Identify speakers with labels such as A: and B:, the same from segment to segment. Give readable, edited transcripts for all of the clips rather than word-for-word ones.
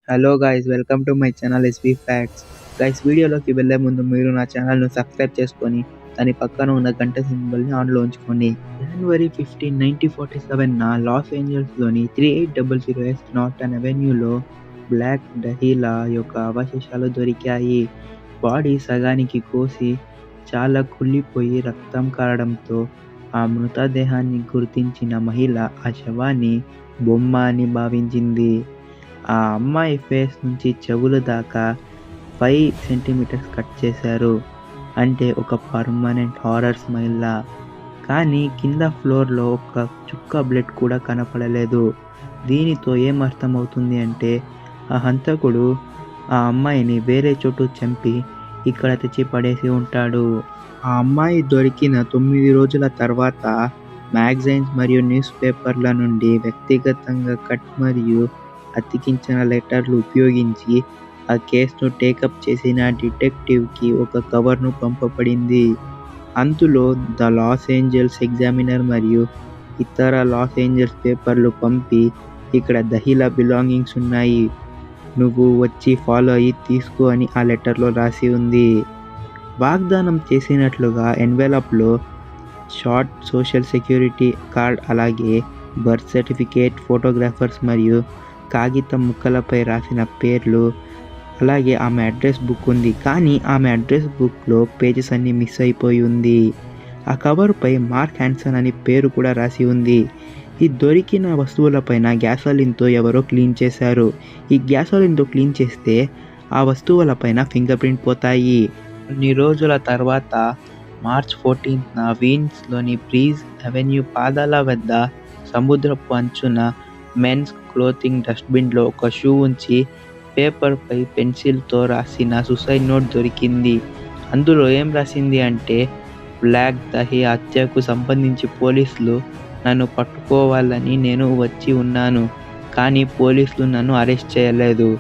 A: Hello guys, welcome to my channel SB facts. Guys, వీడియోలోకి వెళ్ళే ముందు మీరు నా ఛానల్ను సబ్స్క్రైబ్ చేసుకొని దాని పక్కన ఉన్న గంట సింబల్ని ఆన్లో ఉంచుకోండి. జనవరి 15, 1947న లాస్ ఏంజల్స్లోని 3800 ఎస్ నార్టన్ అవెన్యూలో బ్లాక్ డహీలా యొక్క అవశేషాలు దొరికాయి. బాడీ సగానికి కోసి చాలా కుళ్ళిపోయి రక్తం కారడంతో ఆ మృతదేహాన్ని గుర్తించిన మహిళ ఆ శవాన్ని బొమ్మ అని భావించింది. ఆ అమ్మాయి ఫేస్ నుంచి చెవుల దాకా 5 సెంటీమీటర్స్ కట్ చేశారు. అంటే ఒక పర్మనెంట్ హారర్ స్మైల్లా. కానీ కింద ఫ్లోర్లో ఒక చుక్క బ్లడ్ కూడా కనపడలేదు. దీనితో ఏం అర్థమవుతుంది అంటే ఆ హంతకుడు ఆ అమ్మాయిని వేరే చోటు చంపి ఇక్కడ తెచ్చి పడేసి ఉంటాడు. ఆ అమ్మాయి దొరికిన 9 రోజుల తర్వాత మ్యాగజైన్స్ మరియు న్యూస్ పేపర్ల నుండి వ్యక్తిగతంగా కట్ మరియు అతికించిన లెటర్లు ఉపయోగించి ఆ కేసును టేకప్ చేసిన డిటెక్టివ్కి ఒక కవర్ను పంపబడింది. అందులో ద లాస్ ఏంజల్స్ ఎగ్జామినర్ మరియు ఇతర లాస్ ఏంజల్స్ పేపర్లు పంపి ఇక్కడ దహీలా బిలాంగింగ్స్ ఉన్నాయి, నువ్వు వచ్చి ఫాలో అయ్యి తీసుకో అని ఆ లెటర్లో రాసి ఉంది. వాగ్దానం చేసినట్లుగా ఎన్వెలప్లో షార్ట్ సోషల్ సెక్యూరిటీ కార్డ్, అలాగే బర్త్ సర్టిఫికేట్, ఫోటోగ్రాఫర్స్ మరియు కాగితం ముక్కలపై రాసిన పేర్లు, అలాగే ఆమె అడ్రస్ బుక్ ఉంది. కానీ ఆమె అడ్రస్ బుక్లో పేజెస్ అన్నీ మిస్ అయిపోయి ఉంది. ఆ కవర్పై మార్క్ హ్యాన్సన్ అని పేరు కూడా రాసి ఉంది. ఈ దొరికిన వస్తువులపైన గ్యాసోలిన్తో ఎవరో క్లీన్ చేశారు. ఈ గ్యాసోలిన్తో క్లీన్ చేస్తే ఆ వస్తువులపైన ఫింగర్ ప్రింట్ పోతాయి. కొన్ని రోజుల తర్వాత మార్చ్ 14న వీన్స్లోని బ్రీజ్ అవెన్యూ పాదాల వద్ద సముద్రపు అంచున మెన్స్ క్లోతింగ్ డస్ట్బిన్లో ఒక షూ ఉంచి పేపర్పై పెన్సిల్తో రాసిన సూసైడ్ నోట్ దొరికింది. అందులో ఏం రాసింది అంటే, బ్లాక్ దహీ హత్యకు సంబంధించి పోలీసులు నన్ను పట్టుకోవాలని నేను వచ్చి ఉన్నాను, కానీ పోలీసులు నన్ను అరెస్ట్ చేయలేదు.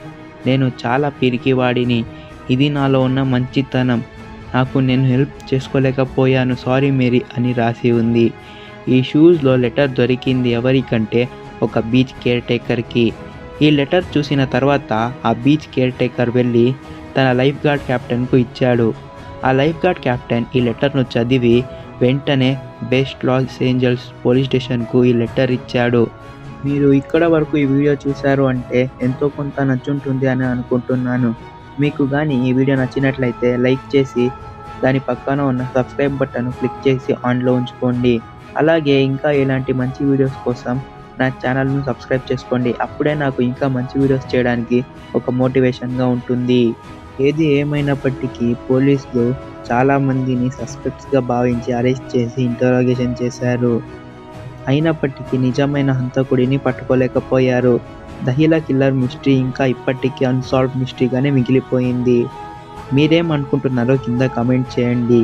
A: నేను చాలా పిరికివాడిని, ఇది నాలో ఉన్న మంచితనం, నాకు నేను హెల్ప్ చేసుకోలేకపోయాను, సారీ మేరీ అని రాసి ఉంది. ఈ షూస్లో లెటర్ దొరికింది ఎవరికంటే ఒక బీచ్ కేర్ టేకర్కి. ఈ లెటర్ చూసిన తర్వాత ఆ బీచ్ కేర్ టేకర్ వెళ్ళి తన లైఫ్ గార్డ్ క్యాప్టెన్కు ఇచ్చాడు. ఆ లైఫ్ గార్డ్ క్యాప్టెన్ ఈ లెటర్ను చదివి వెంటనే బెస్ట్ లాస్ ఏంజల్స్ పోలీస్ స్టేషన్కు ఈ లెటర్ ఇచ్చాడు. మీరు ఇక్కడ వరకు ఈ వీడియో చూశారు అంటే ఎంతో కొంత నచ్చుంటుంది అని అనుకుంటున్నాను. మీకు కానీ ఈ వీడియో నచ్చినట్లయితే లైక్ చేసి దాని పక్కన ఉన్న సబ్స్క్రైబ్ బటన్ క్లిక్ చేసి ఆన్లో ఉంచుకోండి. అలాగే ఇంకా ఇలాంటి మంచి వీడియోస్ కోసం నా ఛానల్ను సబ్స్క్రైబ్ చేసుకోండి. అప్పుడే నాకు ఇంకా మంచి వీడియోస్ చేయడానికి ఒక మోటివేషన్గా ఉంటుంది. ఏది ఏమైనప్పటికీ పోలీసులు చాలామందిని సస్పెక్ట్స్గా భావించి అరెస్ట్ చేసి ఇంటరాగేషన్ చేశారు. అయినప్పటికీ నిజమైన హంతకుడిని పట్టుకోలేకపోయారు. దహీలా కిల్లర్ మిస్టరీ ఇంకా ఇప్పటికీ అన్సాల్వ్డ్ మిస్టరీగానే మిగిలిపోయింది. మీరేమనుకుంటున్నారో కింద కామెంట్ చేయండి.